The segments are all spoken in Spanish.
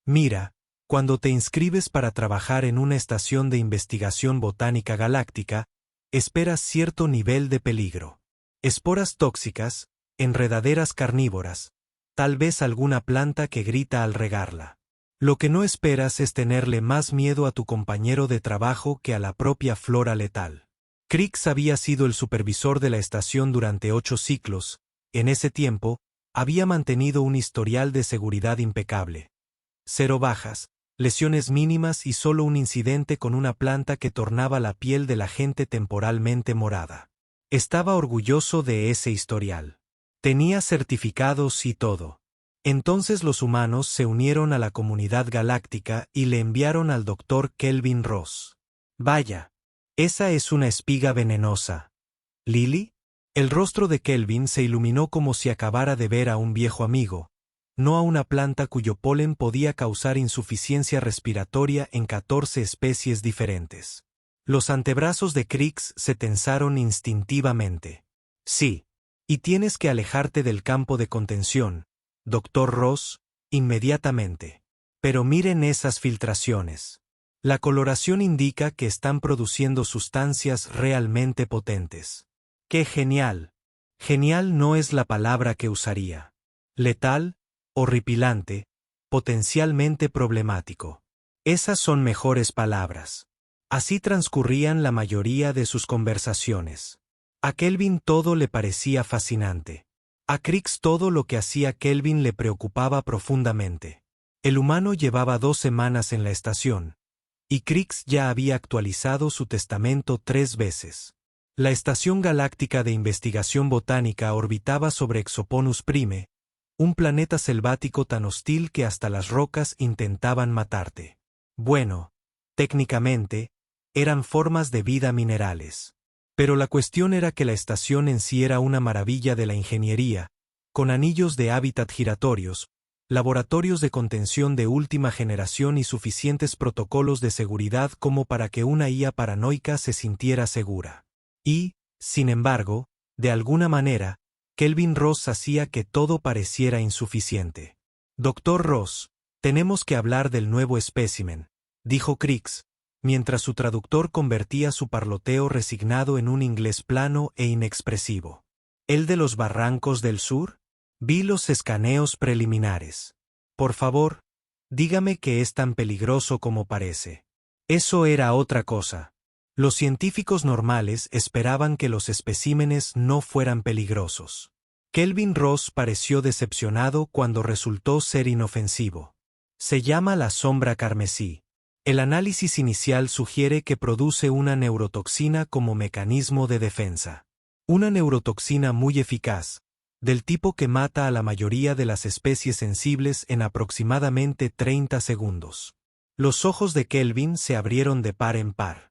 Mira, cuando te inscribes para trabajar en una estación de investigación botánica galáctica, esperas cierto nivel de peligro. Esporas tóxicas, enredaderas carnívoras, tal vez alguna planta que grita al regarla. Lo que no esperas es tenerle más miedo a tu compañero de trabajo que a la propia flora letal. Crix había sido el supervisor de la estación durante 8 ciclos. En ese tiempo, había mantenido un historial de seguridad impecable. 0 bajas, lesiones mínimas y solo un incidente con una planta que tornaba la piel de la gente temporalmente morada. Estaba orgulloso de ese historial. Tenía certificados y todo. Entonces los humanos se unieron a la comunidad galáctica y le enviaron al Dr. Kelvin Ross. Vaya, esa es una espiga venenosa. ¿Lily? El rostro de Kelvin se iluminó como si acabara de ver a un viejo amigo, no a una planta cuyo polen podía causar insuficiencia respiratoria en 14 especies diferentes. Los antebrazos de Crix se tensaron instintivamente. Sí. Y tienes que alejarte del campo de contención, Dr. Ross, inmediatamente. Pero miren esas filtraciones. La coloración indica que están produciendo sustancias realmente potentes. ¡Qué genial! Genial no es la palabra que usaría. Letal, horripilante, potencialmente problemático. Esas son mejores palabras. Así transcurrían la mayoría de sus conversaciones. A Kelvin todo le parecía fascinante. A Crix todo lo que hacía Kelvin le preocupaba profundamente. El humano llevaba 2 semanas en la estación, y Crix ya había actualizado su testamento 3 veces. La Estación Galáctica de Investigación Botánica orbitaba sobre Exoponus Prime, un planeta selvático tan hostil que hasta las rocas intentaban matarte. Bueno, técnicamente, eran formas de vida minerales. Pero la cuestión era que la estación en sí era una maravilla de la ingeniería, con anillos de hábitat giratorios, laboratorios de contención de última generación y suficientes protocolos de seguridad como para que una IA paranoica se sintiera segura. Y, sin embargo, de alguna manera, Kelvin Ross hacía que todo pareciera insuficiente. Dr. Ross, tenemos que hablar del nuevo espécimen, dijo Crix, mientras su traductor convertía su parloteo resignado en un inglés plano e inexpresivo. ¿El de los barrancos del sur? Vi los escaneos preliminares. Por favor, dígame que es tan peligroso como parece. Eso era otra cosa. Los científicos normales esperaban que los especímenes no fueran peligrosos. Kelvin Ross pareció decepcionado cuando resultó ser inofensivo. Se llama la sombra carmesí. El análisis inicial sugiere que produce una neurotoxina como mecanismo de defensa. Una neurotoxina muy eficaz, del tipo que mata a la mayoría de las especies sensibles en aproximadamente 30 segundos. Los ojos de Kelvin se abrieron de par en par.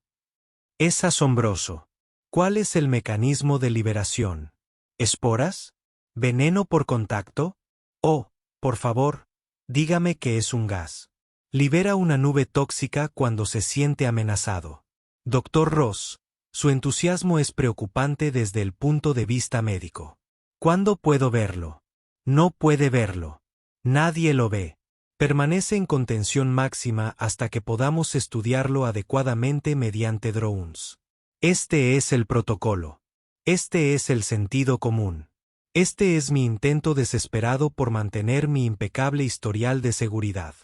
Es asombroso. ¿Cuál es el mecanismo de liberación? ¿Esporas? ¿Veneno por contacto? Oh, por favor, dígame que es un gas. Libera una nube tóxica cuando se siente amenazado. Dr. Ross, su entusiasmo es preocupante desde el punto de vista médico. ¿Cuándo puedo verlo? No puede verlo. Nadie lo ve. Permanece en contención máxima hasta que podamos estudiarlo adecuadamente mediante drones. Este es el protocolo. Este es el sentido común. Este es mi intento desesperado por mantener mi impecable historial de seguridad.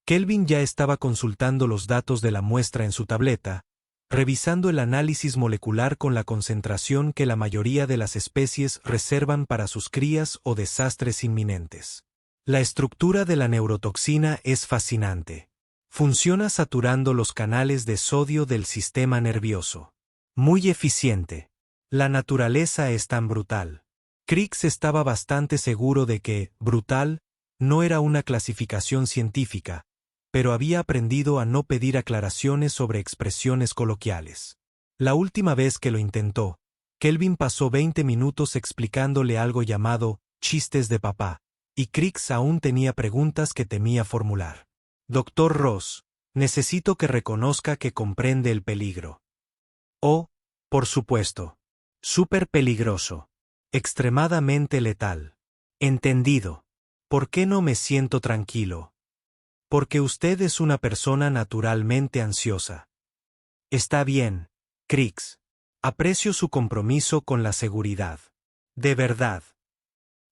Kelvin ya estaba consultando los datos de la muestra en su tableta, revisando el análisis molecular con la concentración que la mayoría de las especies reservan para sus crías o desastres inminentes. La estructura de la neurotoxina es fascinante. Funciona saturando los canales de sodio del sistema nervioso. Muy eficiente. La naturaleza es tan brutal. Crix estaba bastante seguro de que brutal no era una clasificación científica, pero había aprendido a no pedir aclaraciones sobre expresiones coloquiales. La última vez que lo intentó, Kelvin pasó 20 minutos explicándole algo llamado chistes de papá, y Crix aún tenía preguntas que temía formular. Dr. Ross, necesito que reconozca que comprende el peligro. Oh, por supuesto. Súper peligroso. Extremadamente letal. Entendido. ¿Por qué no me siento tranquilo? Porque usted es una persona naturalmente ansiosa. Está bien, Crix. Aprecio su compromiso con la seguridad. De verdad.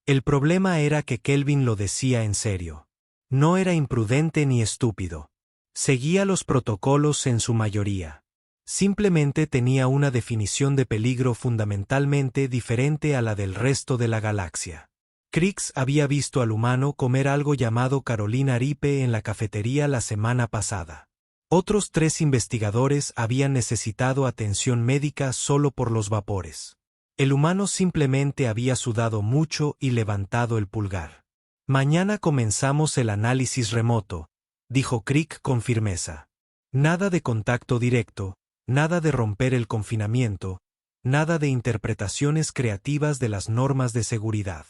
El problema era que Kelvin lo decía en serio. No era imprudente ni estúpido. Seguía los protocolos en su mayoría. Simplemente tenía una definición de peligro fundamentalmente diferente a la del resto de la galaxia. Crix había visto al humano comer algo llamado Carolina Ripe en la cafetería la semana pasada. Otros 3 investigadores habían necesitado atención médica solo por los vapores. El humano simplemente había sudado mucho y levantado el pulgar. Mañana comenzamos el análisis remoto, dijo Crick con firmeza. Nada de contacto directo, nada de romper el confinamiento, nada de interpretaciones creativas de las normas de seguridad.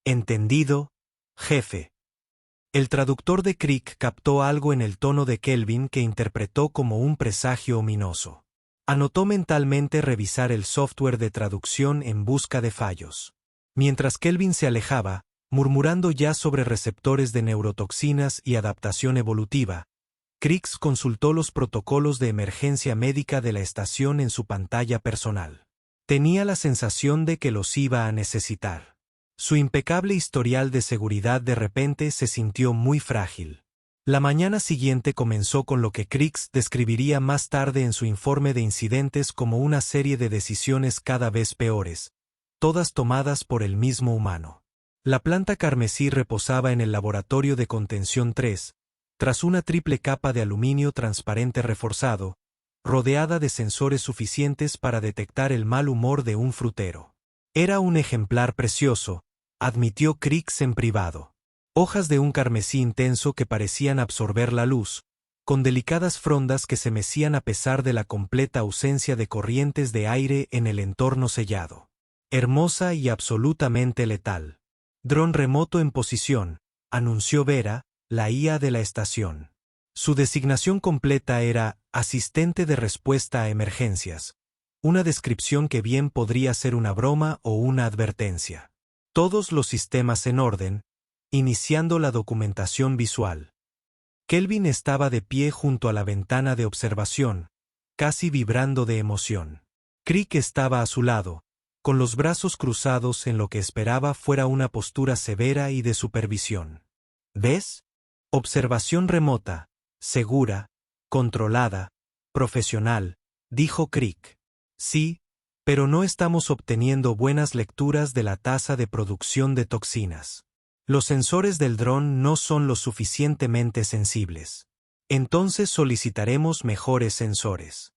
¿Entendido, jefe? El traductor de Crick captó algo en el tono de Kelvin que interpretó como un presagio ominoso. Anotó mentalmente revisar el software de traducción en busca de fallos. Mientras Kelvin se alejaba, murmurando ya sobre receptores de neurotoxinas y adaptación evolutiva, Crix consultó los protocolos de emergencia médica de la estación en su pantalla personal. Tenía la sensación de que los iba a necesitar. Su impecable historial de seguridad de repente se sintió muy frágil. La mañana siguiente comenzó con lo que Crix describiría más tarde en su informe de incidentes como una serie de decisiones cada vez peores, todas tomadas por el mismo humano. La planta carmesí reposaba en el laboratorio de contención 3, tras una triple capa de aluminio transparente reforzado, rodeada de sensores suficientes para detectar el mal humor de un frutero. Era un ejemplar precioso, admitió Crix en privado. Hojas de un carmesí intenso que parecían absorber la luz, con delicadas frondas que se mecían a pesar de la completa ausencia de corrientes de aire en el entorno sellado. Hermosa y absolutamente letal. Dron remoto en posición, anunció Vera, la IA de la estación. Su designación completa era asistente de respuesta a emergencias, una descripción que bien podría ser una broma o una advertencia. Todos los sistemas en orden, iniciando la documentación visual. Kelvin estaba de pie junto a la ventana de observación, casi vibrando de emoción. Crick estaba a su lado, con los brazos cruzados en lo que esperaba fuera una postura severa y de supervisión. ¿Ves? Observación remota, segura, controlada, profesional, dijo Crick. Sí, pero no estamos obteniendo buenas lecturas de la tasa de producción de toxinas. Los sensores del dron no son lo suficientemente sensibles. Entonces solicitaremos mejores sensores.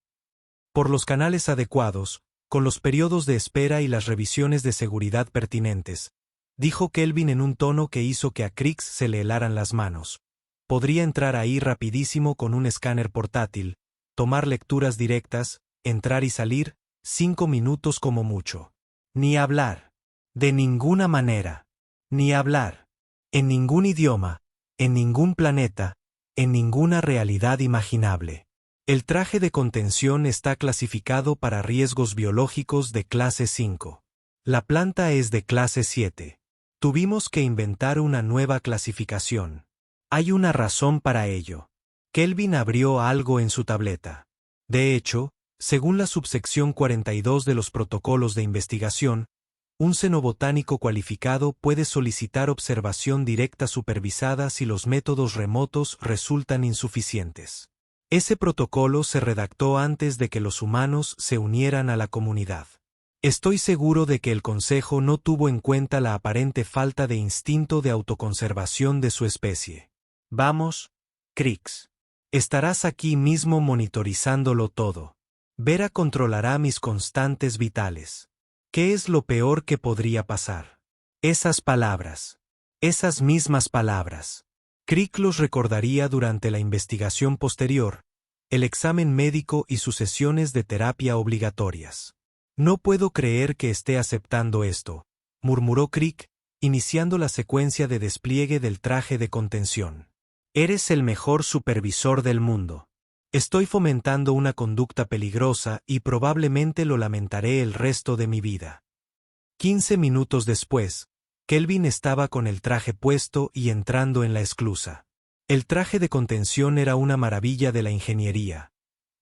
Por los canales adecuados, con los periodos de espera y las revisiones de seguridad pertinentes, dijo Kelvin en un tono que hizo que a Crix se le helaran las manos. Podría entrar ahí rapidísimo con un escáner portátil, tomar lecturas directas, entrar y salir, 5 minutos como mucho. Ni hablar. De ninguna manera. Ni hablar. En ningún idioma, en ningún planeta, en ninguna realidad imaginable. El traje de contención está clasificado para riesgos biológicos de clase 5. La planta es de clase 7. Tuvimos que inventar una nueva clasificación. Hay una razón para ello. Kelvin abrió algo en su tableta. De hecho, según la subsección 42 de los protocolos de investigación, un xenobotánico cualificado puede solicitar observación directa supervisada si los métodos remotos resultan insuficientes. Ese protocolo se redactó antes de que los humanos se unieran a la comunidad. Estoy seguro de que el Consejo no tuvo en cuenta la aparente falta de instinto de autoconservación de su especie. Vamos, Crix. Estarás aquí mismo monitorizándolo todo. Vera controlará mis constantes vitales. ¿Qué es lo peor que podría pasar? Esas palabras. Esas mismas palabras. Crick los recordaría durante la investigación posterior, el examen médico y sus sesiones de terapia obligatorias. No puedo creer que esté aceptando esto, murmuró Crick, iniciando la secuencia de despliegue del traje de contención. Eres el mejor supervisor del mundo. Estoy fomentando una conducta peligrosa y probablemente lo lamentaré el resto de mi vida. 15 minutos después, Kelvin estaba con el traje puesto y entrando en la esclusa. El traje de contención era una maravilla de la ingeniería.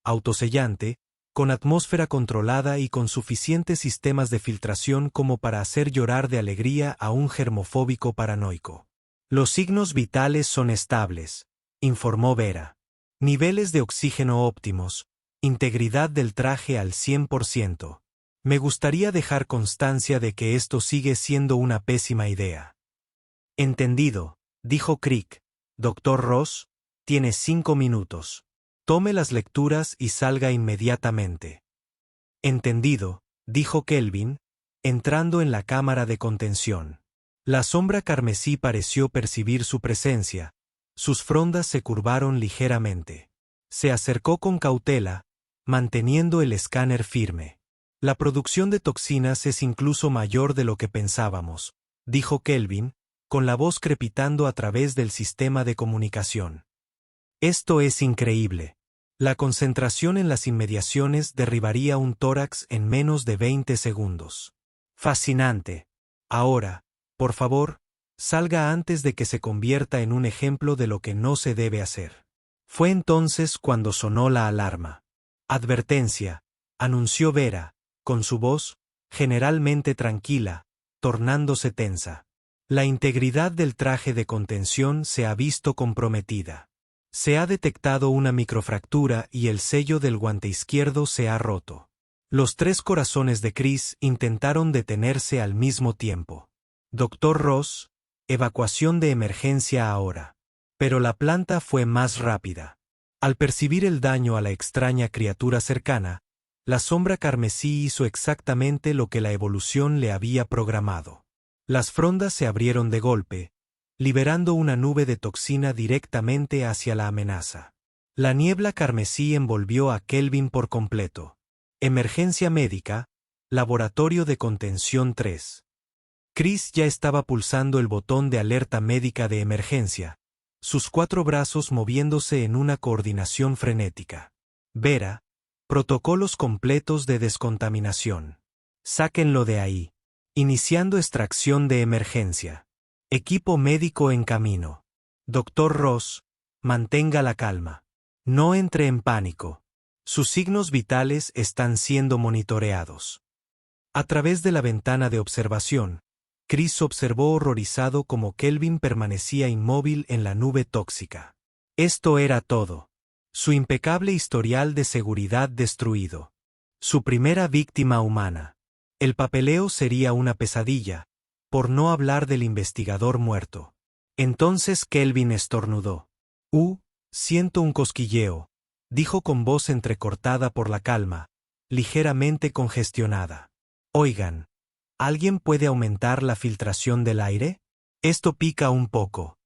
Autosellante, con atmósfera controlada y con suficientes sistemas de filtración como para hacer llorar de alegría a un germofóbico paranoico. Los signos vitales son estables, informó Vera. Niveles de oxígeno óptimos, integridad del traje al 100%. Me gustaría dejar constancia de que esto sigue siendo una pésima idea. Entendido, dijo Crick. Dr. Ross, tiene 5 minutos. Tome las lecturas y salga inmediatamente. Entendido, dijo Kelvin, entrando en la cámara de contención. La sombra carmesí pareció percibir su presencia. Sus frondas se curvaron ligeramente. Se acercó con cautela, manteniendo el escáner firme. La producción de toxinas es incluso mayor de lo que pensábamos, dijo Kelvin, con la voz crepitando a través del sistema de comunicación. Esto es increíble. La concentración en las inmediaciones derribaría un tórax en menos de 20 segundos. Fascinante. Ahora, por favor, salga antes de que se convierta en un ejemplo de lo que no se debe hacer. Fue entonces cuando sonó la alarma. Advertencia, anunció Vera, con su voz, generalmente tranquila, tornándose tensa. La integridad del traje de contención se ha visto comprometida. Se ha detectado una microfractura y el sello del guante izquierdo se ha roto. Los 3 corazones de Chris intentaron detenerse al mismo tiempo. Dr. Ross, evacuación de emergencia ahora. Pero la planta fue más rápida. Al percibir el daño a la extraña criatura cercana, la sombra carmesí hizo exactamente lo que la evolución le había programado. Las frondas se abrieron de golpe, liberando una nube de toxina directamente hacia la amenaza. La niebla carmesí envolvió a Kelvin por completo. Emergencia médica, laboratorio de contención 3. Chris ya estaba pulsando el botón de alerta médica de emergencia, sus 4 brazos moviéndose en una coordinación frenética. Vera, protocolos completos de descontaminación. Sáquenlo de ahí. Iniciando extracción de emergencia. Equipo médico en camino. Dr. Ross, mantenga la calma. No entre en pánico. Sus signos vitales están siendo monitoreados. A través de la ventana de observación, Chris observó horrorizado cómo Kelvin permanecía inmóvil en la nube tóxica. Esto era todo. Su impecable historial de seguridad destruido. Su primera víctima humana. El papeleo sería una pesadilla, por no hablar del investigador muerto. Entonces Kelvin estornudó. Siento un cosquilleo, dijo con voz entrecortada por la calma, ligeramente congestionada. Oigan, ¿alguien puede aumentar la filtración del aire? Esto pica un poco.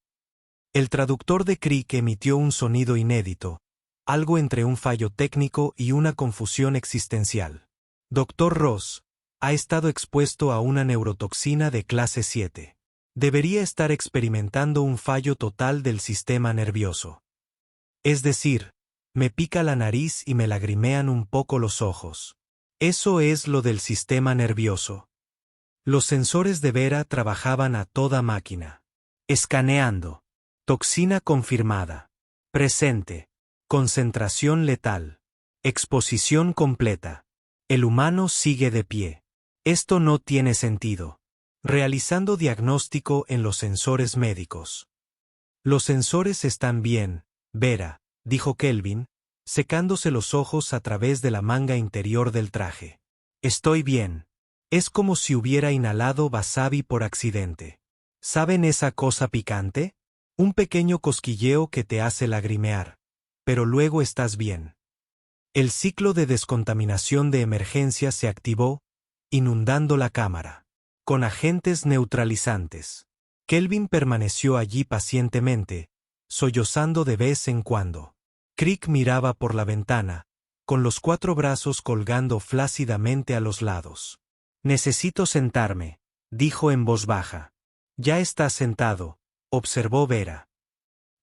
El traductor de Crick emitió un sonido inédito, algo entre un fallo técnico y una confusión existencial. Dr. Ross, ha estado expuesto a una neurotoxina de clase 7. Debería estar experimentando un fallo total del sistema nervioso. Es decir, me pica la nariz y me lagrimean un poco los ojos. Eso es lo del sistema nervioso. Los sensores de Vera trabajaban a toda máquina. Escaneando. Toxina confirmada. Presente. Concentración letal. Exposición completa. El humano sigue de pie. Esto no tiene sentido. Realizando diagnóstico en los sensores médicos. Los sensores están bien, Vera, dijo Kelvin, secándose los ojos a través de la manga interior del traje. Estoy bien. Es como si hubiera inhalado wasabi por accidente. ¿Saben esa cosa picante? Un pequeño cosquilleo que te hace lagrimear. Pero luego estás bien. El ciclo de descontaminación de emergencia se activó, inundando la cámara. Con agentes neutralizantes. Kelvin permaneció allí pacientemente, sollozando de vez en cuando. Crick miraba por la ventana, con los 4 brazos colgando flácidamente a los lados. Necesito sentarme, dijo en voz baja. Ya estás sentado, observó Vera.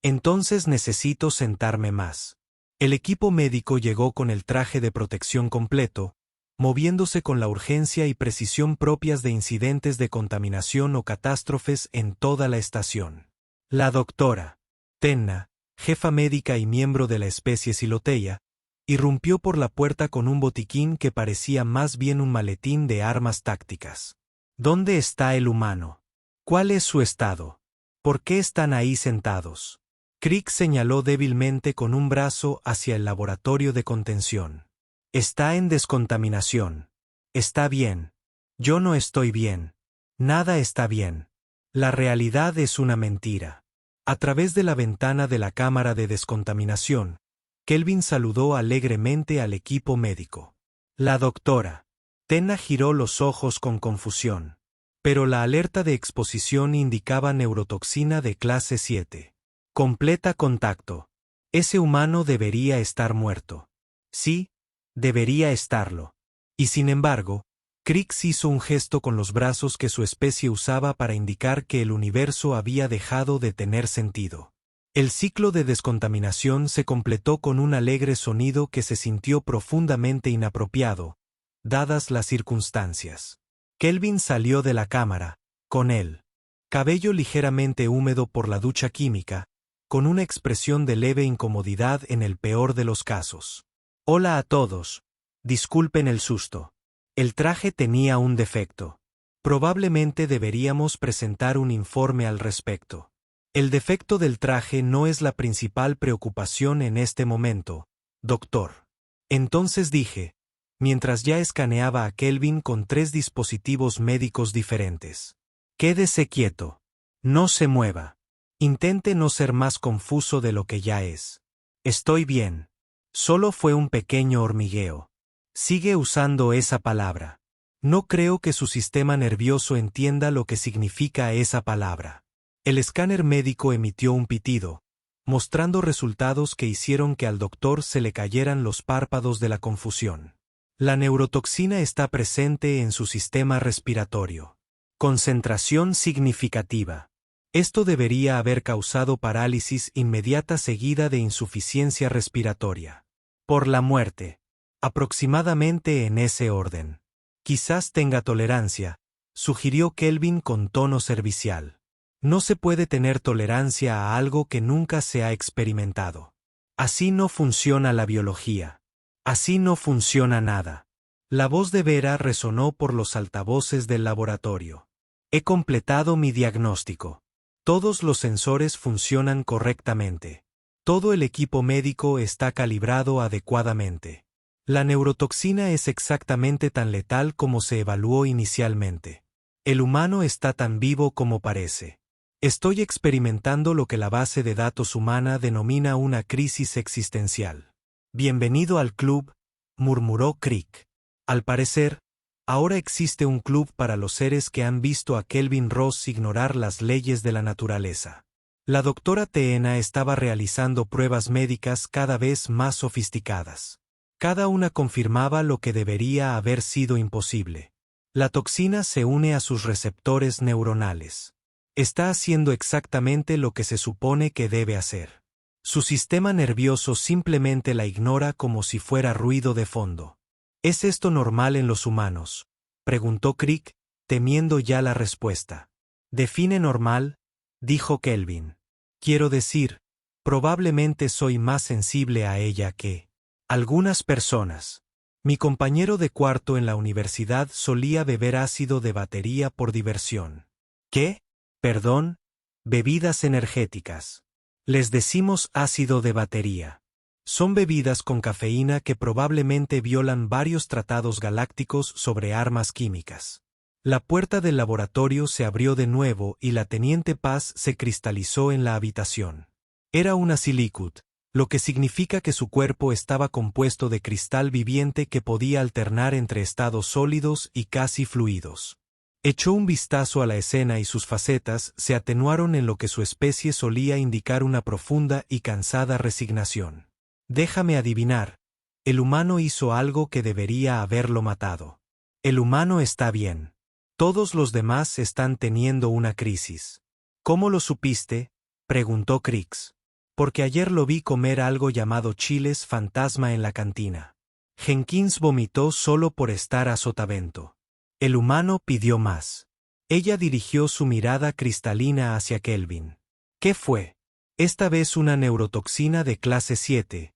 Entonces necesito sentarme más. El equipo médico llegó con el traje de protección completo, moviéndose con la urgencia y precisión propias de incidentes de contaminación o catástrofes en toda la estación. La doctora Tenna, jefa médica y miembro de la especie Siloteia, irrumpió por la puerta con un botiquín que parecía más bien un maletín de armas tácticas. ¿Dónde está el humano? ¿Cuál es su estado? ¿Por qué están ahí sentados? Crick señaló débilmente con un brazo hacia el laboratorio de contención. Está en descontaminación. Está bien. Yo no estoy bien. Nada está bien. La realidad es una mentira. A través de la ventana de la cámara de descontaminación, Kelvin saludó alegremente al equipo médico. La doctora. Tenna giró los ojos con confusión. Pero la alerta de exposición indicaba neurotoxina de clase 7. Completa contacto. Ese humano debería estar muerto. Sí, debería estarlo. Y sin embargo, Crick hizo un gesto con los brazos que su especie usaba para indicar que el universo había dejado de tener sentido. El ciclo de descontaminación se completó con un alegre sonido que se sintió profundamente inapropiado, dadas las circunstancias. Kelvin salió de la cámara, con él, cabello ligeramente húmedo por la ducha química, con una expresión de leve incomodidad en el peor de los casos. Hola a todos. Disculpen el susto. El traje tenía un defecto. Probablemente deberíamos presentar un informe al respecto. El defecto del traje no es la principal preocupación en este momento, doctor. Entonces dije, mientras ya escaneaba a Kelvin con 3 dispositivos médicos diferentes. Quédese quieto. No se mueva. Intente no ser más confuso de lo que ya es. Estoy bien. Solo fue un pequeño hormigueo. Sigue usando esa palabra. No creo que su sistema nervioso entienda lo que significa esa palabra. El escáner médico emitió un pitido, mostrando resultados que hicieron que al doctor se le cayeran los párpados de la confusión. La neurotoxina está presente en su sistema respiratorio. Concentración significativa. Esto debería haber causado parálisis inmediata seguida de insuficiencia respiratoria. Por la muerte. Aproximadamente en ese orden. Quizás tenga tolerancia, sugirió Kelvin con tono servicial. No se puede tener tolerancia a algo que nunca se ha experimentado. Así no funciona la biología. Así no funciona nada. La voz de Vera resonó por los altavoces del laboratorio. He completado mi diagnóstico. Todos los sensores funcionan correctamente. Todo el equipo médico está calibrado adecuadamente. La neurotoxina es exactamente tan letal como se evaluó inicialmente. El humano está tan vivo como parece. Estoy experimentando lo que la base de datos humana denomina una crisis existencial. Bienvenido al club, murmuró Crick. Al parecer, ahora existe un club para los seres que han visto a Kelvin Ross ignorar las leyes de la naturaleza. La doctora Tenna estaba realizando pruebas médicas cada vez más sofisticadas. Cada una confirmaba lo que debería haber sido imposible. La toxina se une a sus receptores neuronales. Está haciendo exactamente lo que se supone que debe hacer. Su sistema nervioso simplemente la ignora como si fuera ruido de fondo. ¿Es esto normal en los humanos?, preguntó Crick, temiendo ya la respuesta. ¿Define normal?, dijo Kelvin. Quiero decir, probablemente soy más sensible a ella que algunas personas. Mi compañero de cuarto en la universidad solía beber ácido de batería por diversión. ¿Qué? Perdón, bebidas energéticas. Les decimos ácido de batería. Son bebidas con cafeína que probablemente violan varios tratados galácticos sobre armas químicas. La puerta del laboratorio se abrió de nuevo y la teniente Paz se cristalizó en la habitación. Era una Silicut, lo que significa que su cuerpo estaba compuesto de cristal viviente que podía alternar entre estados sólidos y casi fluidos. Echó un vistazo a la escena y sus facetas se atenuaron en lo que su especie solía indicar una profunda y cansada resignación. Déjame adivinar, el humano hizo algo que debería haberlo matado. El humano está bien. Todos los demás están teniendo una crisis. ¿Cómo lo supiste?, preguntó Crix. Porque ayer lo vi comer algo llamado chiles fantasma en la cantina. Jenkins vomitó solo por estar a sotavento. El humano pidió más. Ella dirigió su mirada cristalina hacia Kelvin. ¿Qué fue? Esta vez una neurotoxina de clase 7,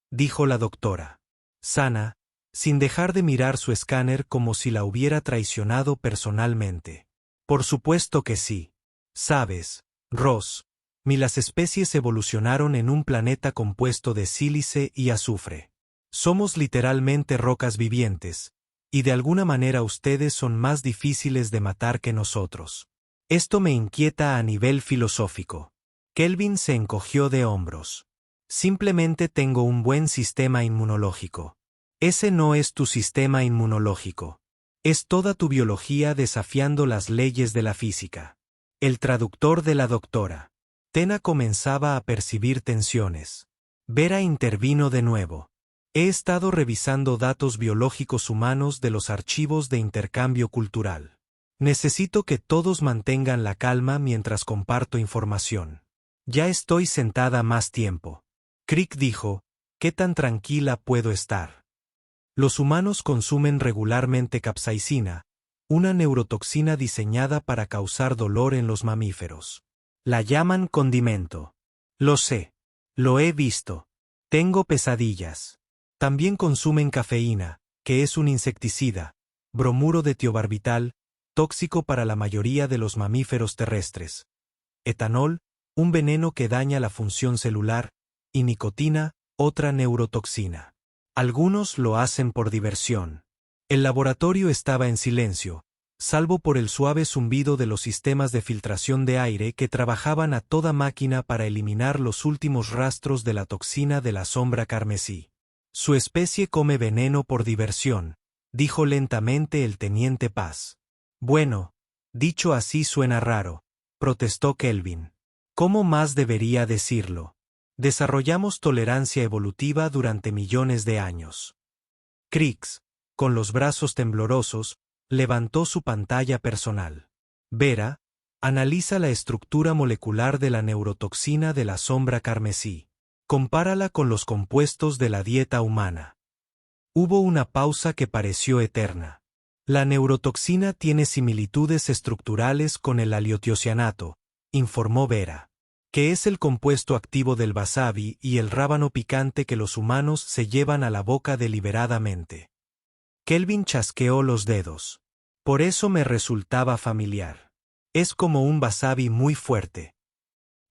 dijo la doctora. Sana, sin dejar de mirar su escáner como si la hubiera traicionado personalmente. Por supuesto que sí. Sabes, Ross, las especies evolucionaron en un planeta compuesto de sílice y azufre. Somos literalmente rocas vivientes, y de alguna manera ustedes son más difíciles de matar que nosotros. Esto me inquieta a nivel filosófico. Kelvin se encogió de hombros. Simplemente tengo un buen sistema inmunológico. Ese no es tu sistema inmunológico. Es toda tu biología desafiando las leyes de la física. El traductor de la doctora. Tena comenzaba a percibir tensiones. Vera intervino de nuevo. He estado revisando datos biológicos humanos de los archivos de intercambio cultural. Necesito que todos mantengan la calma mientras comparto información. Ya estoy sentada más tiempo. Crick dijo, ¿qué tan tranquila puedo estar? Los humanos consumen regularmente capsaicina, una neurotoxina diseñada para causar dolor en los mamíferos. La llaman condimento. Lo sé. Lo he visto. Tengo pesadillas. También consumen cafeína, que es un insecticida, bromuro de tiobarbital, tóxico para la mayoría de los mamíferos terrestres. Etanol, un veneno que daña la función celular, y nicotina, otra neurotoxina. Algunos lo hacen por diversión. El laboratorio estaba en silencio, salvo por el suave zumbido de los sistemas de filtración de aire que trabajaban a toda máquina para eliminar los últimos rastros de la toxina de la sombra carmesí. Su especie come veneno por diversión, dijo lentamente el teniente Paz. Bueno, dicho así suena raro, protestó Kelvin. ¿Cómo más debería decirlo? Desarrollamos tolerancia evolutiva durante millones de años. Crix, con los brazos temblorosos, levantó su pantalla personal. Vera, analiza la estructura molecular de la neurotoxina de la sombra carmesí. Compárala con los compuestos de la dieta humana. Hubo una pausa que pareció eterna. La neurotoxina tiene similitudes estructurales con el haliotiocianato, informó Vera, que es el compuesto activo del wasabi y el rábano picante que los humanos se llevan a la boca deliberadamente. Kelvin chasqueó los dedos. Por eso me resultaba familiar. Es como un wasabi muy fuerte.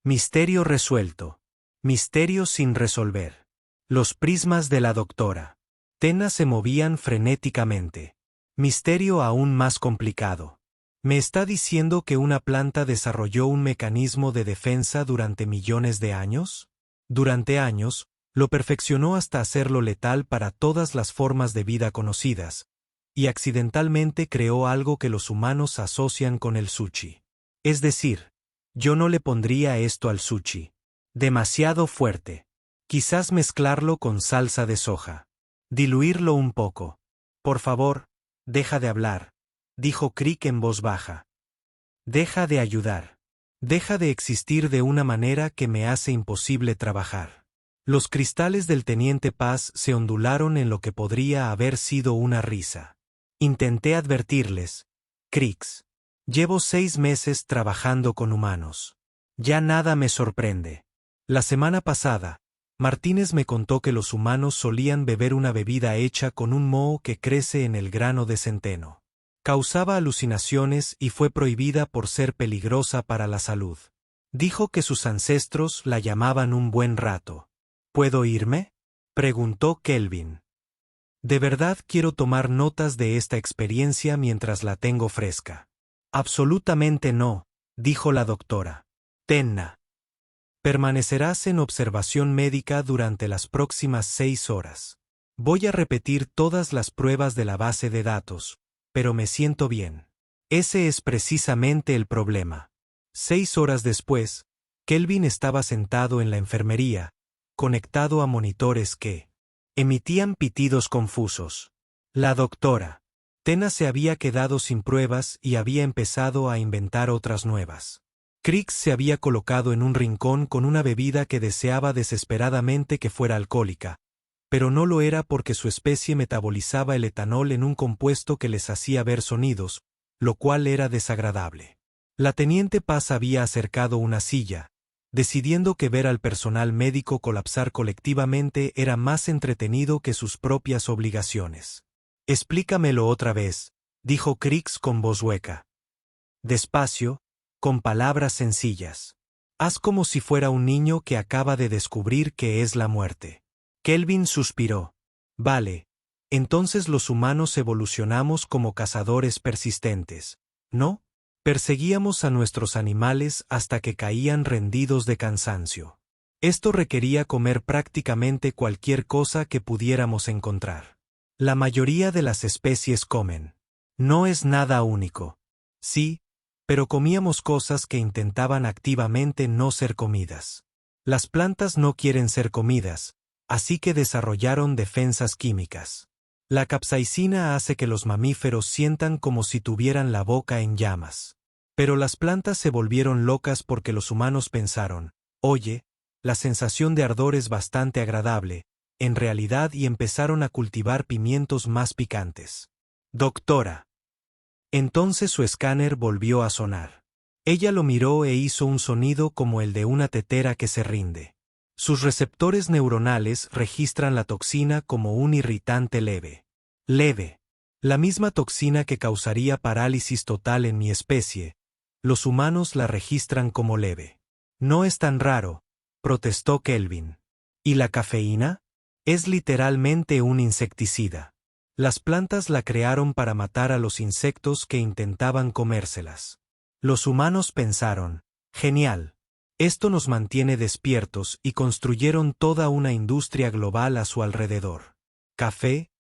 Misterio resuelto. Misterio sin resolver. Los prismas de la doctora. Tena se movían frenéticamente. Misterio aún más complicado. ¿Me está diciendo que una planta desarrolló un mecanismo de defensa durante millones de años? Durante años, lo perfeccionó hasta hacerlo letal para todas las formas de vida conocidas, y accidentalmente creó algo que los humanos asocian con el sushi. Es decir, yo no le pondría esto al sushi. Demasiado fuerte. Quizás mezclarlo con salsa de soja. Diluirlo un poco. Por favor, deja de hablar, dijo Crick en voz baja. Deja de ayudar. Deja de existir de una manera que me hace imposible trabajar. Los cristales del teniente Paz se ondularon en lo que podría haber sido una risa. Intenté advertirles. Crix. Llevo 6 meses trabajando con humanos. Ya nada me sorprende. La semana pasada, Martínez me contó que los humanos solían beber una bebida hecha con un moho que crece en el grano de centeno. Causaba alucinaciones y fue prohibida por ser peligrosa para la salud. Dijo que sus ancestros la llamaban un buen rato. ¿Puedo irme?, preguntó Kelvin. De verdad quiero tomar notas de esta experiencia mientras la tengo fresca. Absolutamente no, dijo la doctora. Tenna. Permanecerás en observación médica durante las próximas 6 horas. Voy a repetir todas las pruebas de la base de datos, pero me siento bien. Ese es precisamente el problema. 6 horas después, Kelvin estaba sentado en la enfermería, conectado a monitores que emitían pitidos confusos. La doctora Tena se había quedado sin pruebas y había empezado a inventar otras nuevas. Crix se había colocado en un rincón con una bebida que deseaba desesperadamente que fuera alcohólica, pero no lo era porque su especie metabolizaba el etanol en un compuesto que les hacía ver sonidos, lo cual era desagradable. La teniente Paz había acercado una silla, decidiendo que ver al personal médico colapsar colectivamente era más entretenido que sus propias obligaciones. Explícamelo otra vez, dijo Crix con voz hueca. Despacio, con palabras sencillas. Haz como si fuera un niño que acaba de descubrir qué es la muerte. Kelvin suspiró. Vale. Entonces los humanos evolucionamos como cazadores persistentes, ¿no? Perseguíamos a nuestros animales hasta que caían rendidos de cansancio. Esto requería comer prácticamente cualquier cosa que pudiéramos encontrar. La mayoría de las especies comen. No es nada único. Sí, pero comíamos cosas que intentaban activamente no ser comidas. Las plantas no quieren ser comidas, así que desarrollaron defensas químicas. La capsaicina hace que los mamíferos sientan como si tuvieran la boca en llamas. Pero las plantas se volvieron locas porque los humanos pensaron, oye, la sensación de ardor es bastante agradable, en realidad, y empezaron a cultivar pimientos más picantes. Doctora. Entonces su escáner volvió a sonar. Ella lo miró e hizo un sonido como el de una tetera que se rinde. Sus receptores neuronales registran la toxina como un irritante leve. Leve. La misma toxina que causaría parálisis total en mi especie. Los humanos la registran como leve. No es tan raro, protestó Kelvin. ¿Y la cafeína? Es literalmente un insecticida. Las plantas la crearon para matar a los insectos que intentaban comérselas. Los humanos pensaron, genial. Esto nos mantiene despiertos y construyeron toda una industria global a su alrededor. Café,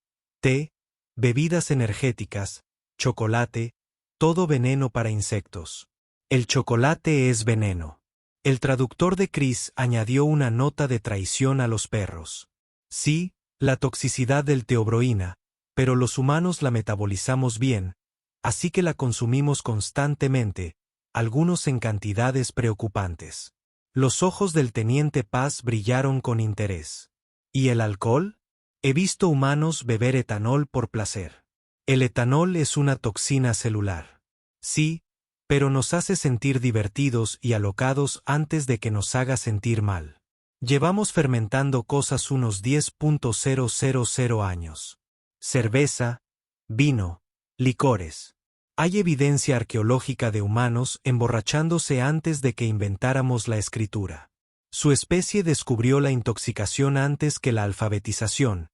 té, bebidas energéticas, chocolate, todo veneno para insectos. El chocolate es veneno. El traductor de Chris añadió una nota de traición a los perros. Sí, la toxicidad del teobroína, pero los humanos la metabolizamos bien, así que la consumimos constantemente, algunos en cantidades preocupantes. Los ojos del teniente Paz brillaron con interés. ¿Y el alcohol? He visto humanos beber etanol por placer. El etanol es una toxina celular. Sí, pero nos hace sentir divertidos y alocados antes de que nos haga sentir mal. Llevamos fermentando cosas unos 10.000 años. Cerveza, vino, licores. Hay evidencia arqueológica de humanos emborrachándose antes de que inventáramos la escritura. Su especie descubrió la intoxicación antes que la alfabetización,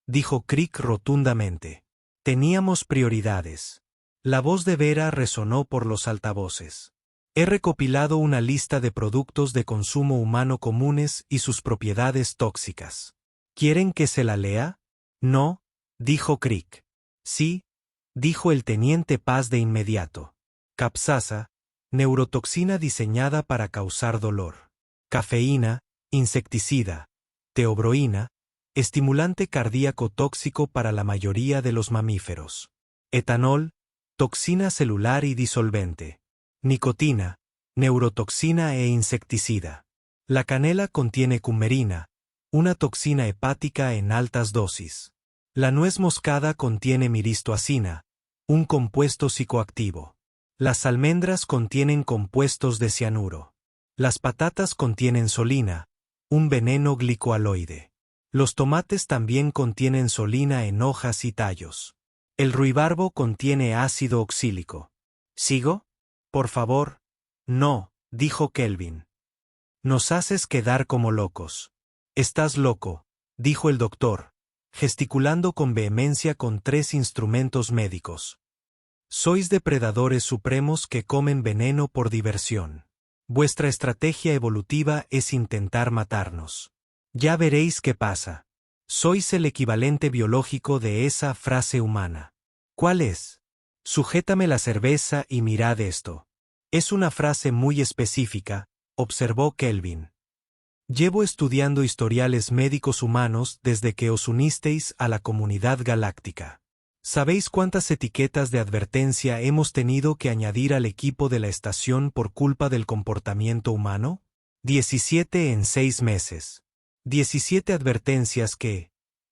dijo Crick rotundamente. Teníamos prioridades. La voz de Vera resonó por los altavoces. He recopilado una lista de productos de consumo humano comunes y sus propiedades tóxicas. ¿Quieren que se la lea? No, dijo Crick. Sí, dijo el teniente Paz de inmediato. Capsasa, neurotoxina diseñada para causar dolor. Cafeína, insecticida. Teobroína, estimulante cardíaco tóxico para la mayoría de los mamíferos. Etanol, toxina celular y disolvente. Nicotina, neurotoxina e insecticida. La canela contiene cumerina, una toxina hepática en altas dosis. La nuez moscada contiene miristoacina, un compuesto psicoactivo. Las almendras contienen compuestos de cianuro. Las patatas contienen solina, un veneno glicoaloide. Los tomates también contienen solina en hojas y tallos. El ruibarbo contiene ácido oxílico. ¿Sigo? Por favor. No, dijo Kelvin. Nos haces quedar como locos. Estás loco, dijo el doctor, gesticulando con vehemencia con 3 instrumentos médicos. Sois depredadores supremos que comen veneno por diversión. Vuestra estrategia evolutiva es intentar matarnos. Ya veréis qué pasa. Sois el equivalente biológico de esa frase humana. ¿Cuál es? Sujétame la cerveza y mirad esto. Es una frase muy específica, observó Kelvin. Llevo estudiando historiales médicos humanos desde que os unisteis a la comunidad galáctica. ¿Sabéis cuántas etiquetas de advertencia hemos tenido que añadir al equipo de la estación por culpa del comportamiento humano? 17 en 6 meses. 17 advertencias que,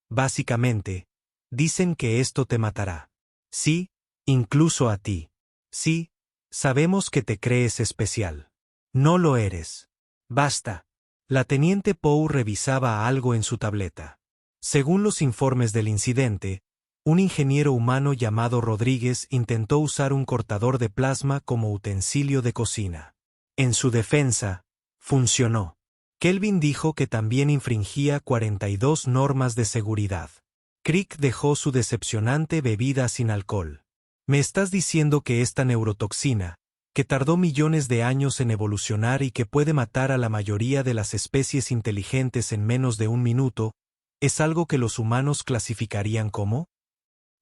básicamente, dicen que esto te matará. Sí, incluso a ti. Sí, sabemos que te crees especial. No lo eres. Basta. La teniente Poe revisaba algo en su tableta. Según los informes del incidente, un ingeniero humano llamado Rodríguez intentó usar un cortador de plasma como utensilio de cocina. En su defensa, funcionó. Kelvin dijo que también infringía 42 normas de seguridad. Crick dejó su decepcionante bebida sin alcohol. ¿Me estás diciendo que esta neurotoxina, que tardó millones de años en evolucionar y que puede matar a la mayoría de las especies inteligentes en menos de un minuto, es algo que los humanos clasificarían como?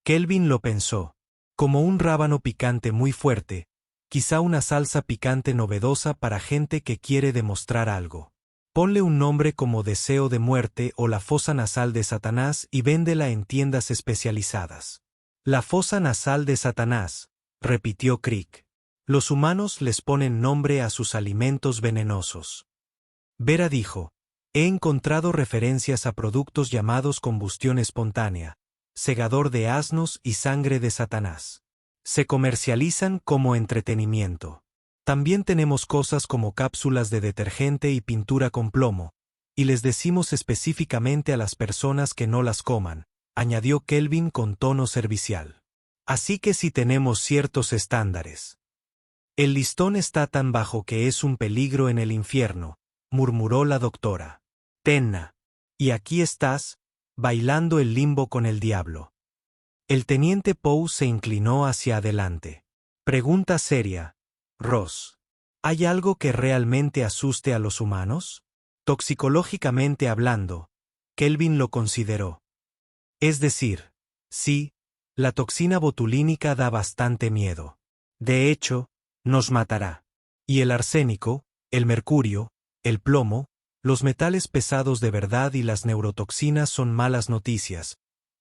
Kelvin lo pensó. Como un rábano picante muy fuerte, quizá una salsa picante novedosa para gente que quiere demostrar algo. Ponle un nombre como deseo de muerte o la fosa nasal de Satanás y véndela en tiendas especializadas. La fosa nasal de Satanás, repitió Crick. Los humanos les ponen nombre a sus alimentos venenosos. Vera dijo, he encontrado referencias a productos llamados combustión espontánea, segador de asnos y sangre de Satanás. Se comercializan como entretenimiento. También tenemos cosas como cápsulas de detergente y pintura con plomo, y les decimos específicamente a las personas que no las coman, añadió Kelvin con tono servicial. Así que si tenemos ciertos estándares. El listón está tan bajo que es un peligro en el infierno, murmuró la doctora. Tenna. Y aquí estás, bailando el limbo con el diablo. El teniente Poe se inclinó hacia adelante. Pregunta seria, Ross. ¿Hay algo que realmente asuste a los humanos? Toxicológicamente hablando, Kelvin lo consideró. Es decir, sí, la toxina botulínica da bastante miedo. De hecho, nos matará. Y el arsénico, el mercurio, el plomo, los metales pesados de verdad y las neurotoxinas son malas noticias,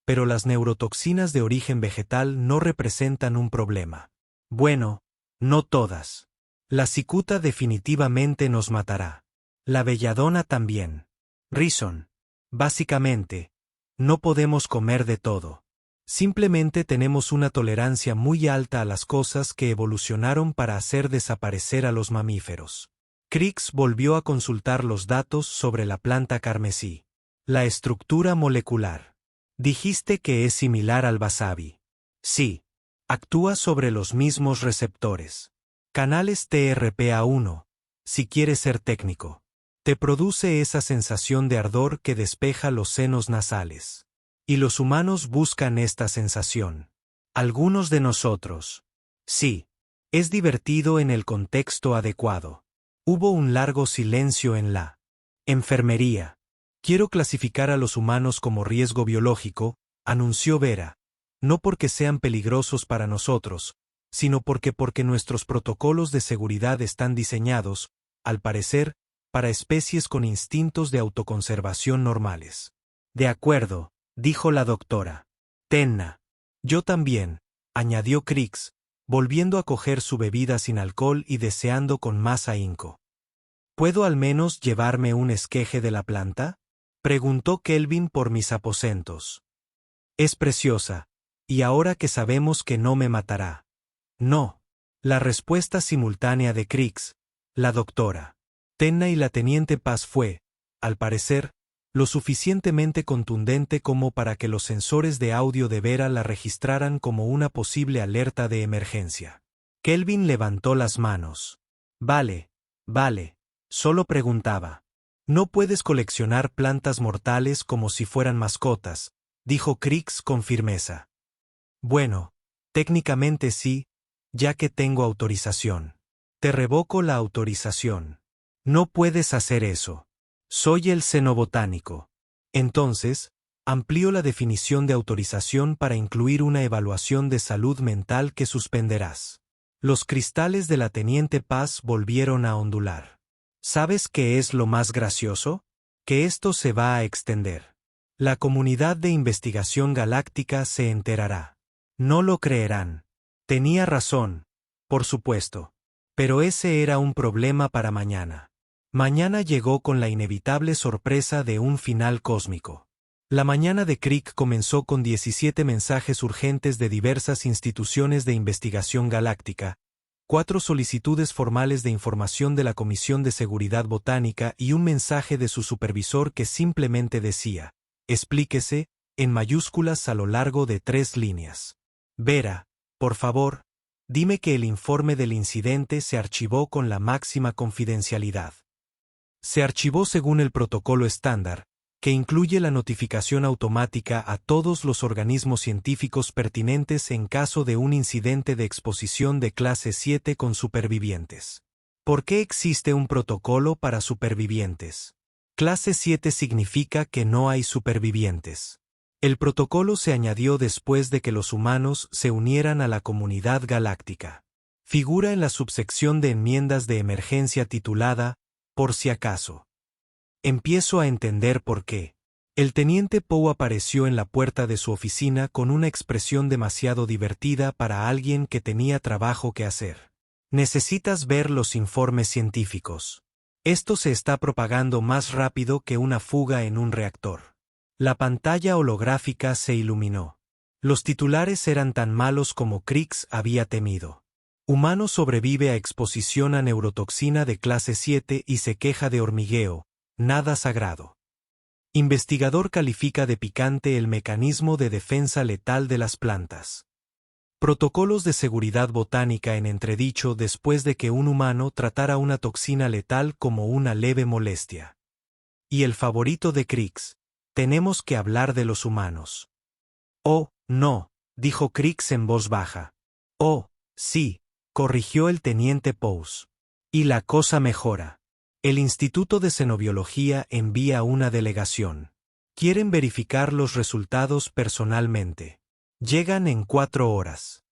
pero las neurotoxinas de origen vegetal no representan un problema. Bueno, no todas. La cicuta definitivamente nos matará. La belladona también. Reason. Básicamente, no podemos comer de todo. Simplemente tenemos una tolerancia muy alta a las cosas que evolucionaron para hacer desaparecer a los mamíferos. Crix volvió a consultar los datos sobre la planta carmesí. La estructura molecular. Dijiste que es similar al wasabi. Sí. Actúa sobre los mismos receptores. Canales TRPA1, si quieres ser técnico. Te produce esa sensación de ardor que despeja los senos nasales. Y los humanos buscan esta sensación. Algunos de nosotros. Sí. Es divertido en el contexto adecuado. Hubo un largo silencio en la enfermería. Quiero clasificar a los humanos como riesgo biológico, anunció Vera. No porque sean peligrosos para nosotros, sino porque nuestros protocolos de seguridad están diseñados, al parecer, para especies con instintos de autoconservación normales. De acuerdo, dijo la doctora. Tenna. Yo también, añadió Crix, volviendo a coger su bebida sin alcohol y deseando con más ahínco. ¿Puedo al menos llevarme un esqueje de la planta? Preguntó Kelvin por mis aposentos. Es preciosa, y ahora que sabemos que no me matará. No. La respuesta simultánea de Crix, la doctora Tenna y la teniente Paz fue, al parecer, lo suficientemente contundente como para que los sensores de audio de Vera la registraran como una posible alerta de emergencia. Kelvin levantó las manos. Vale, solo preguntaba. No puedes coleccionar plantas mortales como si fueran mascotas, dijo Crix con firmeza. Bueno, técnicamente sí, ya que tengo autorización. Te revoco la autorización. No puedes hacer eso. Soy el xenobotánico. Entonces, amplío la definición de autorización para incluir una evaluación de salud mental que suspenderás. Los cristales de la teniente Paz volvieron a ondular. ¿Sabes qué es lo más gracioso? Que esto se va a extender. La comunidad de investigación galáctica se enterará. No lo creerán. Tenía razón, por supuesto. Pero ese era un problema para mañana. Mañana llegó con la inevitable sorpresa de un final cósmico. La mañana de Crick comenzó con 17 mensajes urgentes de diversas instituciones de investigación galáctica, 4 solicitudes formales de información de la Comisión de Seguridad Botánica y un mensaje de su supervisor que simplemente decía, explíquese, en mayúsculas a lo largo de 3 líneas. Vera, por favor, dime que el informe del incidente se archivó con la máxima confidencialidad. Se archivó según el protocolo estándar, que incluye la notificación automática a todos los organismos científicos pertinentes en caso de un incidente de exposición de clase 7 con supervivientes. ¿Por qué existe un protocolo para supervivientes? Clase 7 significa que no hay supervivientes. El protocolo se añadió después de que los humanos se unieran a la comunidad galáctica. Figura en la subsección de enmiendas de emergencia titulada, por si acaso. Empiezo a entender por qué. El teniente Poe apareció en la puerta de su oficina con una expresión demasiado divertida para alguien que tenía trabajo que hacer. Necesitas ver los informes científicos. Esto se está propagando más rápido que una fuga en un reactor. La pantalla holográfica se iluminó. Los titulares eran tan malos como Crix había temido. Humano sobrevive a exposición a neurotoxina de clase 7 y se queja de hormigueo. Nada sagrado. Investigador califica de picante el mecanismo de defensa letal de las plantas. Protocolos de seguridad botánica en entredicho después de que un humano tratara una toxina letal como una leve molestia. Y el favorito de Crix. Tenemos que hablar de los humanos. Oh, no, dijo Crix en voz baja. Oh, sí, corrigió el teniente Pous. Y la cosa mejora. El Instituto de Xenobiología envía una delegación. Quieren verificar los resultados personalmente. Llegan en 4 horas.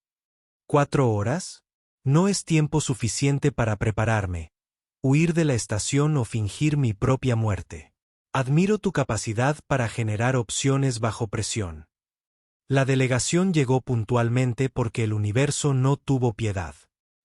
¿4 horas? No es tiempo suficiente para prepararme, huir de la estación o fingir mi propia muerte. Admiro tu capacidad para generar opciones bajo presión. La delegación llegó puntualmente porque el universo no tuvo piedad.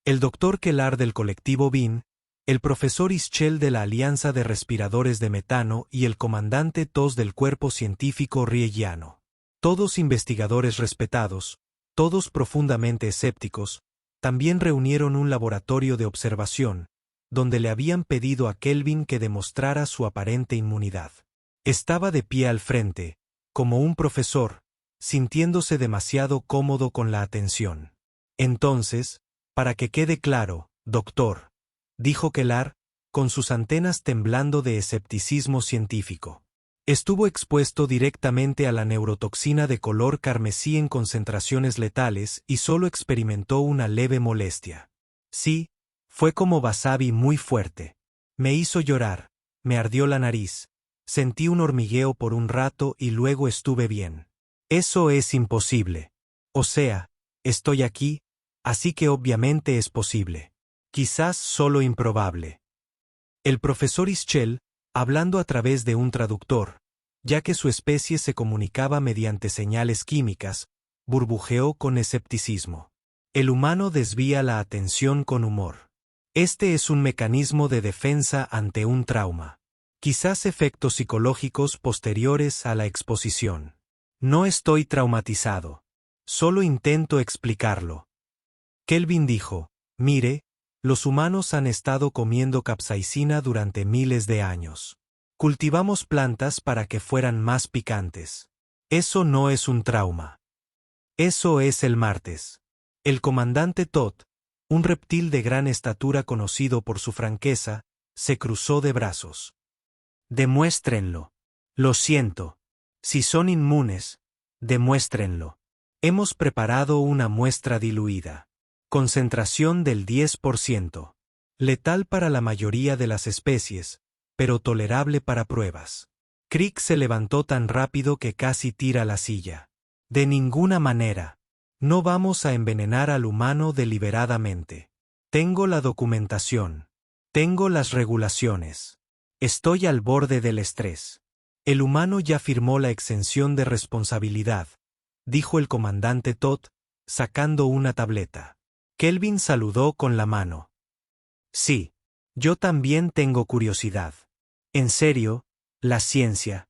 El Dr. Kellar del colectivo BIN, el profesor Ischel de la Alianza de Respiradores de Metano y el comandante TOS del Cuerpo Científico Riegiano. Todos investigadores respetados, todos profundamente escépticos, también reunieron un laboratorio de observación, donde le habían pedido a Kelvin que demostrara su aparente inmunidad. Estaba de pie al frente, como un profesor, sintiéndose demasiado cómodo con la atención. Entonces, para que quede claro, doctor, dijo Kellar, con sus antenas temblando de escepticismo científico. Estuvo expuesto directamente a la neurotoxina de color carmesí en concentraciones letales y solo experimentó una leve molestia. Sí, fue como wasabi muy fuerte. Me hizo llorar, me ardió la nariz, sentí un hormigueo por un rato y luego estuve bien. Eso es imposible. O sea, estoy aquí, así que obviamente es posible. Quizás solo improbable. El profesor Ischel, hablando a través de un traductor, ya que su especie se comunicaba mediante señales químicas, burbujeó con escepticismo. El humano desvía la atención con humor. Este es un mecanismo de defensa ante un trauma. Quizás efectos psicológicos posteriores a la exposición. No estoy traumatizado. Solo intento explicarlo. Kelvin dijo, mire, los humanos han estado comiendo capsaicina durante miles de años. Cultivamos plantas para que fueran más picantes. Eso no es un trauma. Eso es el martes. El comandante Todd, un reptil de gran estatura conocido por su franqueza, se cruzó de brazos. Demuéstrenlo. Lo siento. Si son inmunes, demuéstrenlo. Hemos preparado una muestra diluida. Concentración del 10%. Letal para la mayoría de las especies, pero tolerable para pruebas. Crick se levantó tan rápido que casi tira la silla. De ninguna manera. No vamos a envenenar al humano deliberadamente. Tengo la documentación. Tengo las regulaciones. Estoy al borde del estrés. El humano ya firmó la exención de responsabilidad, dijo el comandante Todd, sacando una tableta. Kelvin saludó con la mano. Sí, yo también tengo curiosidad. En serio, la ciencia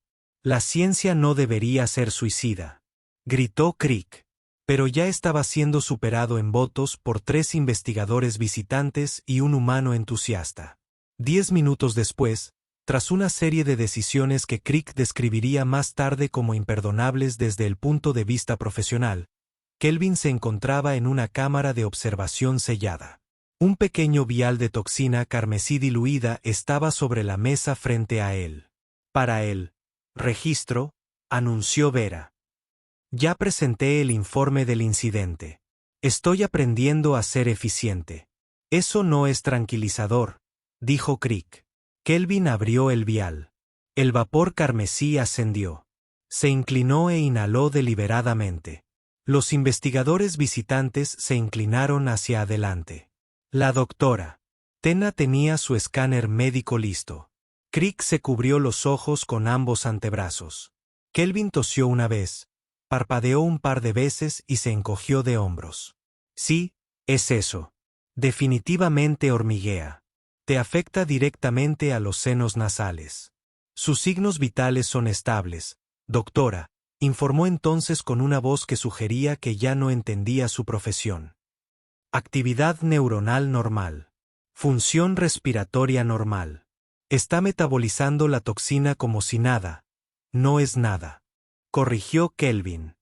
no debería ser suicida, gritó Crick. pero ya estaba siendo superado en votos por 3 investigadores visitantes y un humano entusiasta. 10 minutos después, tras una serie de decisiones que Crick describiría más tarde como imperdonables desde el punto de vista profesional, Kelvin se encontraba en una cámara de observación sellada. Un pequeño vial de toxina carmesí diluida estaba sobre la mesa frente a él. Para él, registro, anunció Vera. Ya presenté el informe del incidente. Estoy aprendiendo a ser eficiente. Eso no es tranquilizador, dijo Crick. Kelvin abrió el vial. El vapor carmesí ascendió. Se inclinó e inhaló deliberadamente. Los investigadores visitantes se inclinaron hacia adelante. La doctora Tena tenía su escáner médico listo. Crick se cubrió los ojos con ambos antebrazos. Kelvin tosió una vez, parpadeó un par de veces y se encogió de hombros. Sí, es eso. Definitivamente hormiguea. Te afecta directamente a los senos nasales. Sus signos vitales son estables, doctora, informó entonces con una voz que sugería que ya no entendía su profesión. Actividad neuronal normal. Función respiratoria normal. Está metabolizando la toxina como si nada. No es nada. Corrigió Kelvin.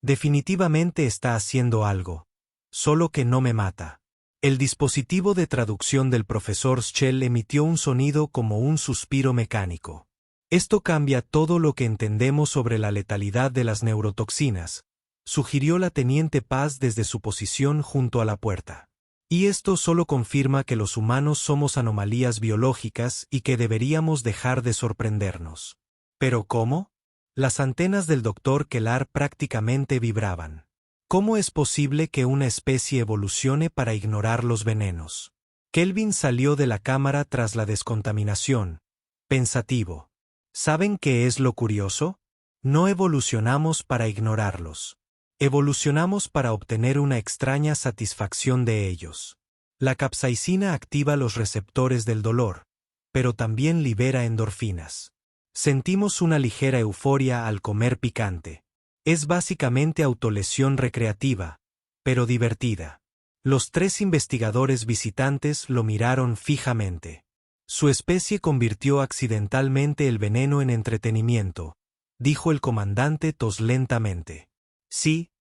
Definitivamente está haciendo algo. Solo que no me mata. El dispositivo de traducción del profesor Schell emitió un sonido como un suspiro mecánico. Esto cambia todo lo que entendemos sobre la letalidad de las neurotoxinas, sugirió la teniente Paz desde su posición junto a la puerta. Y esto solo confirma que los humanos somos anomalías biológicas y que deberíamos dejar de sorprendernos. ¿Pero cómo? Las antenas del Dr. Kellar prácticamente vibraban. ¿Cómo es posible que una especie evolucione para ignorar los venenos? Kelvin salió de la cámara tras la descontaminación, pensativo. ¿Saben qué es lo curioso? No evolucionamos para ignorarlos. Evolucionamos para obtener una extraña satisfacción de ellos. La capsaicina activa los receptores del dolor, pero también libera endorfinas. Sentimos una ligera euforia al comer picante. Es básicamente autolesión recreativa, pero divertida. Los 3 investigadores visitantes lo miraron fijamente. Su especie convirtió accidentalmente el veneno en entretenimiento, dijo el comandante Tos lentamente. Sí,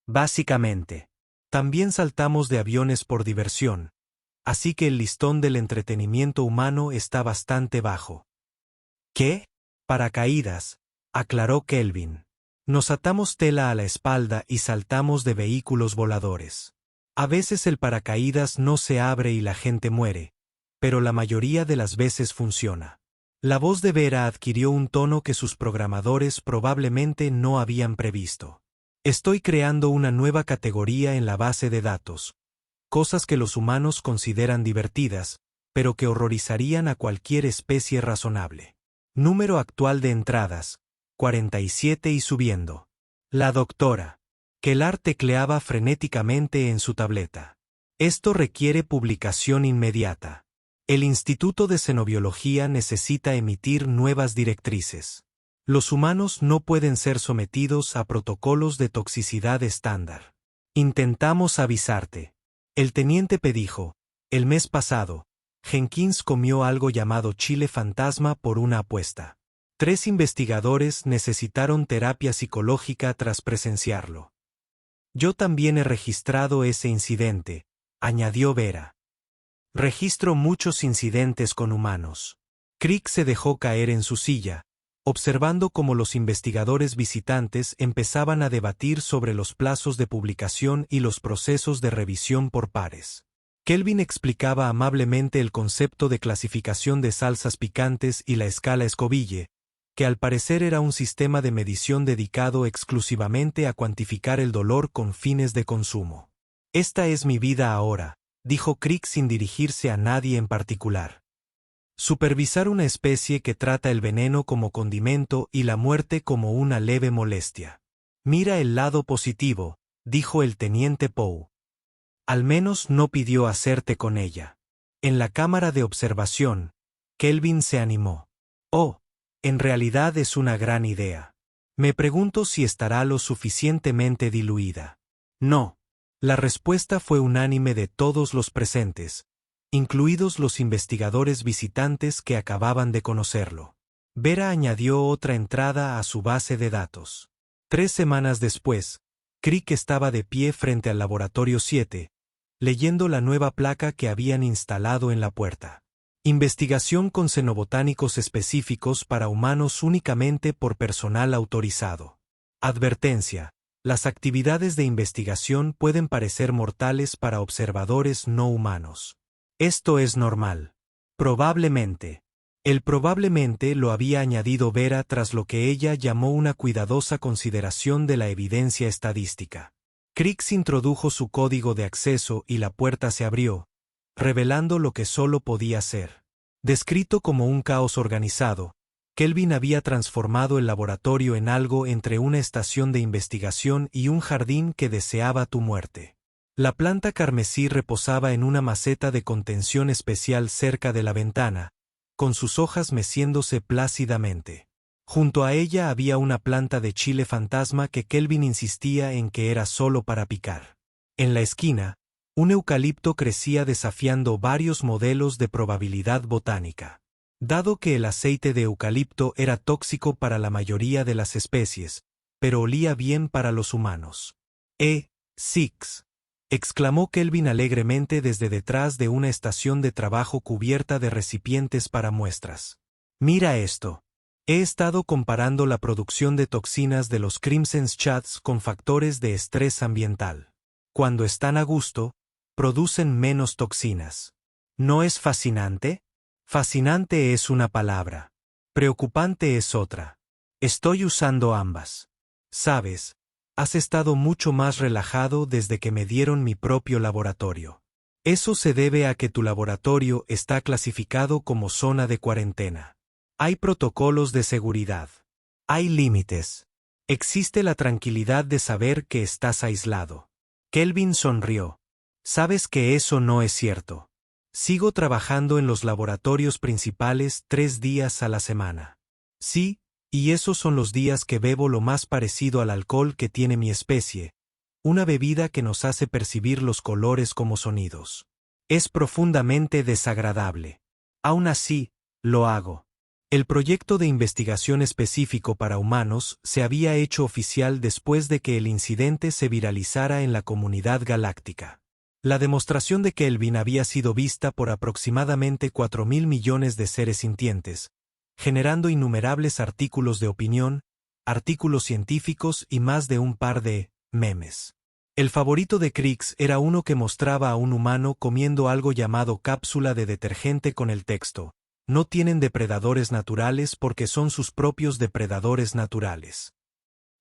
básicamente. También saltamos de aviones por diversión, así que el listón del entretenimiento humano está bastante bajo. ¿Qué? Paracaídas, aclaró Kelvin. Nos atamos tela a la espalda y saltamos de vehículos voladores. A veces el paracaídas no se abre y la gente muere, pero la mayoría de las veces funciona. La voz de Vera adquirió un tono que sus programadores probablemente no habían previsto. Estoy creando una nueva categoría en la base de datos. Cosas que los humanos consideran divertidas, pero que horrorizarían a cualquier especie razonable. Número actual de entradas, 47 y subiendo. La doctora Kellar tecleaba frenéticamente en su tableta. Esto requiere publicación inmediata. El Instituto de Xenobiología necesita emitir nuevas directrices. Los humanos no pueden ser sometidos a protocolos de toxicidad estándar. Intentamos avisarte. El teniente P dijo, el mes pasado, Jenkins comió algo llamado chile fantasma por una apuesta. 3 investigadores necesitaron terapia psicológica tras presenciarlo. Yo también he registrado ese incidente, añadió Vera. Registro muchos incidentes con humanos. Crick se dejó caer en su silla, observando cómo los investigadores visitantes empezaban a debatir sobre los plazos de publicación y los procesos de revisión por pares. Kelvin explicaba amablemente el concepto de clasificación de salsas picantes y la escala Scoville, que al parecer era un sistema de medición dedicado exclusivamente a cuantificar el dolor con fines de consumo. Esta es mi vida ahora, dijo Crick sin dirigirse a nadie en particular. Supervisar una especie que trata el veneno como condimento y la muerte como una leve molestia. Mira el lado positivo, dijo el teniente Poe. Al menos no pidió hacerte con ella. En la cámara de observación, Kelvin se animó. Oh, en realidad es una gran idea. Me pregunto si estará lo suficientemente diluida. No. La respuesta fue unánime de todos los presentes, incluidos los investigadores visitantes que acababan de conocerlo. Vera añadió otra entrada a su base de datos. 3 semanas después, Crick estaba de pie frente al laboratorio 7, leyendo la nueva placa que habían instalado en la puerta. Investigación con xenobotánicos específicos para humanos únicamente por personal autorizado. Advertencia. Las actividades de investigación pueden parecer mortales para observadores no humanos. Esto es normal. Probablemente. El probablemente lo había añadido Vera tras lo que ella llamó una cuidadosa consideración de la evidencia estadística. Crick introdujo su código de acceso y la puerta se abrió, revelando lo que solo podía ser. Descrito como un caos organizado, Kelvin había transformado el laboratorio en algo entre una estación de investigación y un jardín que deseaba tu muerte. La planta carmesí reposaba en una maceta de contención especial cerca de la ventana, con sus hojas meciéndose plácidamente. Junto a ella había una planta de chile fantasma que Kelvin insistía en que era solo para picar. En la esquina, un eucalipto crecía desafiando varios modelos de probabilidad botánica. Dado que el aceite de eucalipto era tóxico para la mayoría de las especies, pero olía bien para los humanos. Six, exclamó Kelvin alegremente desde detrás de una estación de trabajo cubierta de recipientes para muestras. Mira esto. He estado comparando la producción de toxinas de los Crimson Chats con factores de estrés ambiental. Cuando están a gusto, producen menos toxinas. ¿No es fascinante? Fascinante es una palabra. Preocupante es otra. Estoy usando ambas. Sabes, has estado mucho más relajado desde que me dieron mi propio laboratorio. Eso se debe a que tu laboratorio está clasificado como zona de cuarentena. Hay protocolos de seguridad. Hay límites. Existe la tranquilidad de saber que estás aislado. Kelvin sonrió. Sabes que eso no es cierto. Sigo trabajando en los laboratorios principales 3 días a la semana. Sí, y esos son los días que bebo lo más parecido al alcohol que tiene mi especie, una bebida que nos hace percibir los colores como sonidos. Es profundamente desagradable. Aún así, lo hago. El proyecto de investigación específico para humanos se había hecho oficial después de que el incidente se viralizara en la comunidad galáctica. La demostración de Kelvin había sido vista por aproximadamente 4.000 millones de seres sintientes, generando innumerables artículos de opinión, artículos científicos y más de un par de memes. El favorito de Crick era uno que mostraba a un humano comiendo algo llamado cápsula de detergente con el texto: no tienen depredadores naturales porque son sus propios depredadores naturales.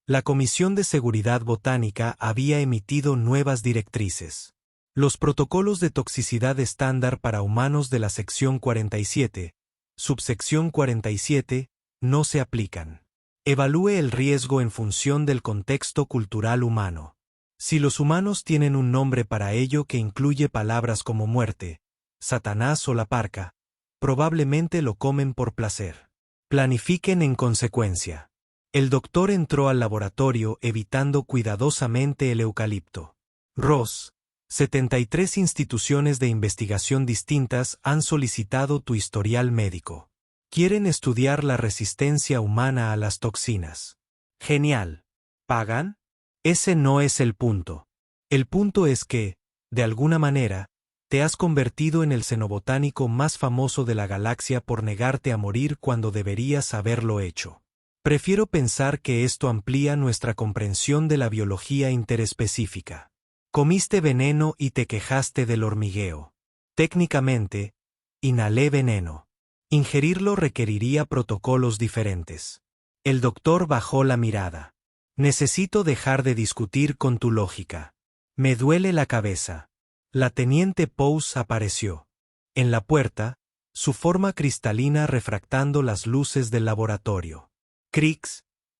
La Comisión de Seguridad Botánica había emitido nuevas directrices. Los protocolos de toxicidad estándar para humanos de la sección 47, subsección 47, no se aplican. Evalúe el riesgo en función del contexto cultural humano. Si los humanos tienen un nombre para ello que incluye palabras como muerte, Satanás o la parca, probablemente lo comen por placer. Planifiquen en consecuencia. El doctor entró al laboratorio evitando cuidadosamente el eucalipto. Ross, 73 instituciones de investigación distintas han solicitado tu historial médico. Quieren estudiar la resistencia humana a las toxinas. Genial. ¿Pagan? Ese no es el punto. El punto es que, de alguna manera, te has convertido en el xenobotánico más famoso de la galaxia por negarte a morir cuando deberías haberlo hecho. Prefiero pensar que esto amplía nuestra comprensión de la biología interespecífica. Comiste veneno y te quejaste del hormigueo. Técnicamente, inhalé veneno. Ingerirlo requeriría protocolos diferentes. El doctor bajó la mirada. Necesito dejar de discutir con tu lógica. Me duele la cabeza. La teniente Pous apareció. En la puerta, su forma cristalina refractando las luces del laboratorio. Crick,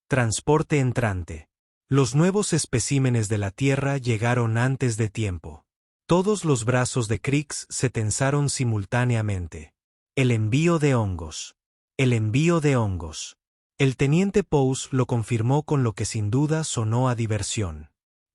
transporte entrante. Los nuevos especímenes de la Tierra llegaron antes de tiempo. Todos los brazos de Crick se tensaron simultáneamente. El envío de hongos. El envío de hongos. El teniente Pous lo confirmó con lo que sin duda sonó a diversión.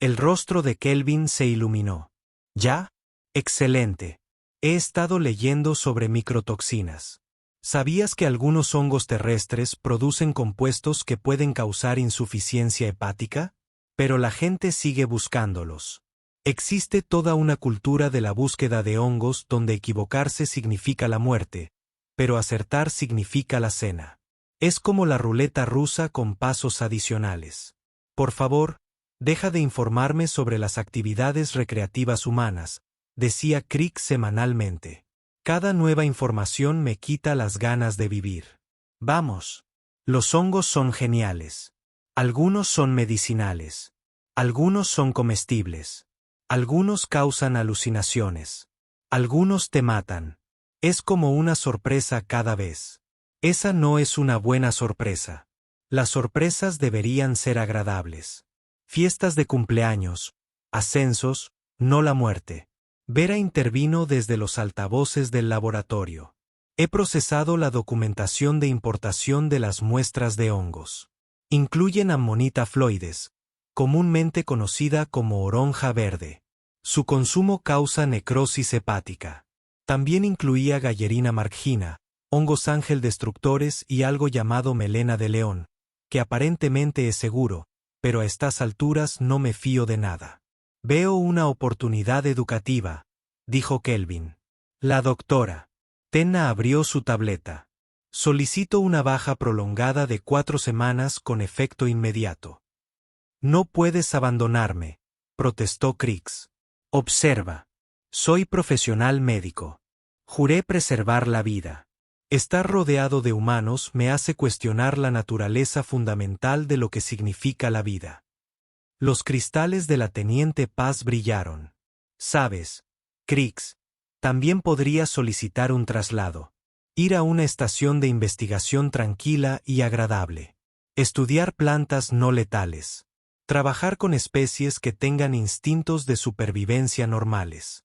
El rostro de Kelvin se iluminó. ¿Ya? Excelente. He estado leyendo sobre microtoxinas. ¿Sabías que algunos hongos terrestres producen compuestos que pueden causar insuficiencia hepática? Pero la gente sigue buscándolos. Existe toda una cultura de la búsqueda de hongos donde equivocarse significa la muerte, pero acertar significa la cena. Es como la ruleta rusa con pasos adicionales. Por favor, deja de informarme sobre las actividades recreativas humanas, decía Crick semanalmente. Cada nueva información me quita las ganas de vivir. Vamos. Los hongos son geniales. Algunos son medicinales. Algunos son comestibles. Algunos causan alucinaciones. Algunos te matan. Es como una sorpresa cada vez. Esa no es una buena sorpresa. Las sorpresas deberían ser agradables. Fiestas de cumpleaños, ascensos, no la muerte. Vera intervino desde los altavoces del laboratorio. He procesado la documentación de importación de las muestras de hongos. Incluyen Amanita phalloides, comúnmente conocida como oronja verde. Su consumo causa necrosis hepática. También incluía Gayerina margina, hongos ángel destructores y algo llamado melena de león, que aparentemente es seguro, pero a estas alturas no me fío de nada. Veo una oportunidad educativa, dijo Kelvin. La doctora Tenna abrió su tableta. Solicito una baja prolongada de 4 semanas con efecto inmediato. No puedes abandonarme, protestó Crix. Observa. Soy profesional médico. Juré preservar la vida. Estar rodeado de humanos me hace cuestionar la naturaleza fundamental de lo que significa la vida. Los cristales de la Teniente Paz brillaron. Sabes, Crix, también podría solicitar un traslado. Ir a una estación de investigación tranquila y agradable. Estudiar plantas no letales. Trabajar con especies que tengan instintos de supervivencia normales.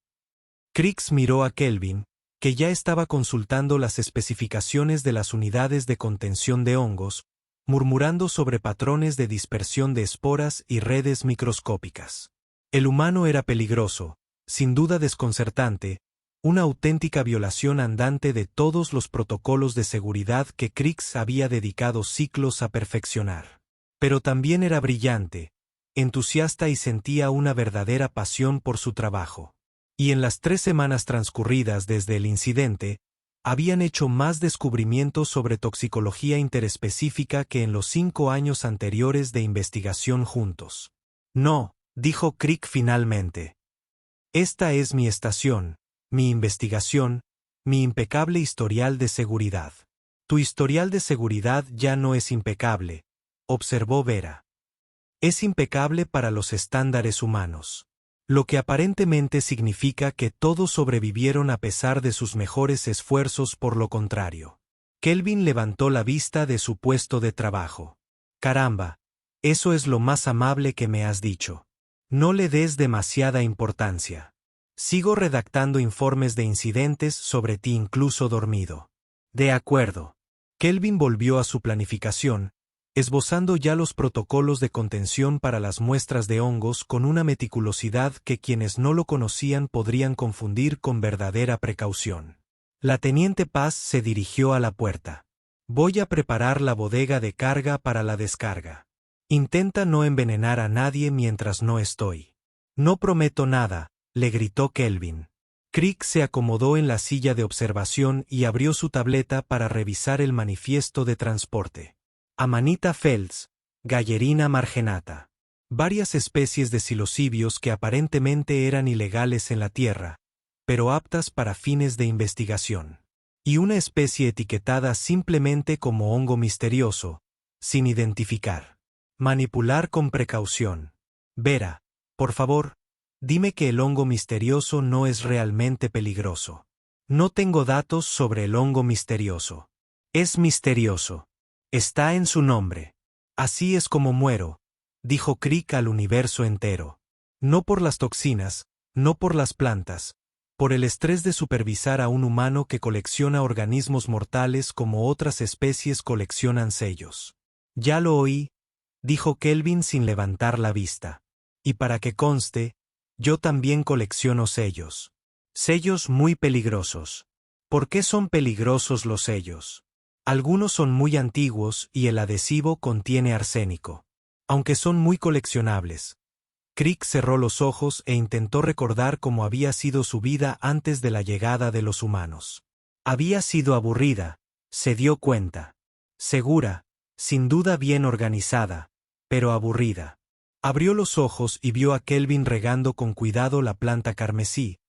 Crix miró a Kelvin, que ya estaba consultando las especificaciones de las unidades de contención de hongos, murmurando sobre patrones de dispersión de esporas y redes microscópicas. El humano era peligroso, sin duda desconcertante, una auténtica violación andante de todos los protocolos de seguridad que Crix había dedicado siglos a perfeccionar. Pero también era brillante, entusiasta y sentía una verdadera pasión por su trabajo. Y en las 3 semanas transcurridas desde el incidente, habían hecho más descubrimientos sobre toxicología interespecífica que en los 5 años anteriores de investigación juntos. No, dijo Crick finalmente. Esta es mi estación, mi investigación, mi impecable historial de seguridad. Tu historial de seguridad ya no es impecable, observó Vera. Es impecable para los estándares humanos. Lo que aparentemente significa que todos sobrevivieron a pesar de sus mejores esfuerzos por lo contrario. Kelvin levantó la vista de su puesto de trabajo. Caramba, eso es lo más amable que me has dicho. No le des demasiada importancia. Sigo redactando informes de incidentes sobre ti incluso dormido. De acuerdo. Kelvin volvió a su planificación, esbozando ya los protocolos de contención para las muestras de hongos con una meticulosidad que quienes no lo conocían podrían confundir con verdadera precaución. La Teniente Paz se dirigió a la puerta. Voy a preparar la bodega de carga para la descarga. Intenta no envenenar a nadie mientras no estoy. No prometo nada, le gritó Kelvin. Crick se acomodó en la silla de observación y abrió su tableta para revisar el manifiesto de transporte. Amanita phalloides, Gayerina margenata. Varias especies de psilocibios que aparentemente eran ilegales en la Tierra, pero aptas para fines de investigación. Y una especie etiquetada simplemente como hongo misterioso, sin identificar. Manipular con precaución. Vera, por favor, dime que el hongo misterioso no es realmente peligroso. No tengo datos sobre el hongo misterioso. Es misterioso. Está en su nombre. Así es como muero, dijo Crick al universo entero. No por las toxinas, no por las plantas, por el estrés de supervisar a un humano que colecciona organismos mortales como otras especies coleccionan sellos. Ya lo oí, dijo Kelvin sin levantar la vista. Y para que conste, yo también colecciono sellos. Sellos muy peligrosos. ¿Por qué son peligrosos los sellos? Algunos son muy antiguos y el adhesivo contiene arsénico. Aunque son muy coleccionables. Crick cerró los ojos e intentó recordar cómo había sido su vida antes de la llegada de los humanos. Había sido aburrida, se dio cuenta. Segura, sin duda bien organizada, pero aburrida. Abrió los ojos y vio a Kelvin regando con cuidado la planta carmesí,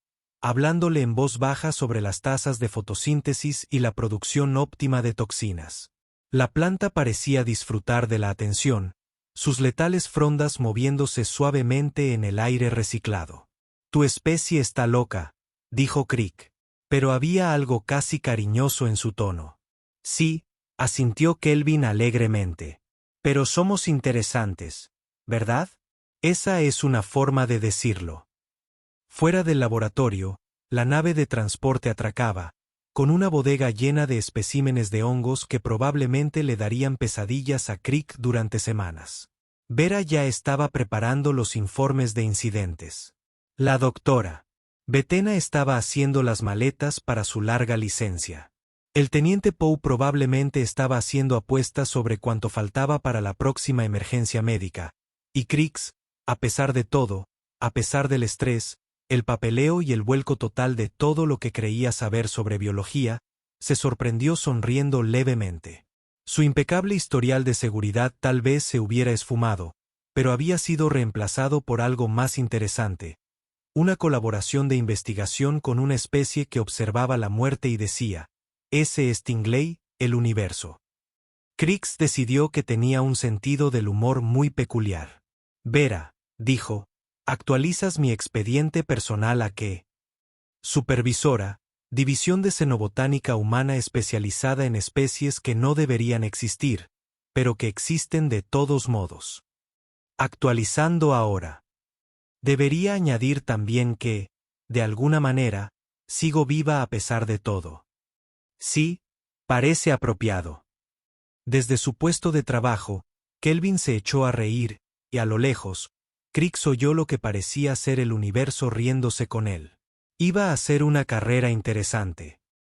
hablándole en voz baja sobre las tasas de fotosíntesis y la producción óptima de toxinas. La planta parecía disfrutar de la atención, sus letales frondas moviéndose suavemente en el aire reciclado. Tu especie está loca, dijo Crick. Pero había algo casi cariñoso en su tono. Sí, asintió Kelvin alegremente. Pero somos interesantes, ¿verdad? Esa es una forma de decirlo. Fuera del laboratorio, la nave de transporte atracaba, con una bodega llena de especímenes de hongos que probablemente le darían pesadillas a Crick durante semanas. Vera ya estaba preparando los informes de incidentes. La doctora Betena estaba haciendo las maletas para su larga licencia. El teniente Poe probablemente estaba haciendo apuestas sobre cuánto faltaba para la próxima emergencia médica, y Crick, a pesar de todo, a pesar del estrés, el papeleo y el vuelco total de todo lo que creía saber sobre biología, se sorprendió sonriendo levemente. Su impecable historial de seguridad tal vez se hubiera esfumado, pero había sido reemplazado por algo más interesante. Una colaboración de investigación con una especie que observaba la muerte y decía, ese es Tingley, el universo. Crick decidió que tenía un sentido del humor muy peculiar. Vera, dijo, actualizas mi expediente personal a qué. Supervisora, División de Xenobotánica Humana especializada en especies que no deberían existir, pero que existen de todos modos. Actualizando ahora. Debería añadir también que, de alguna manera, sigo viva a pesar de todo. Sí, parece apropiado. Desde su puesto de trabajo, Kelvin se echó a reír, y a lo lejos, Crick oyó lo que parecía ser el universo riéndose con él. Iba a ser una carrera interesante.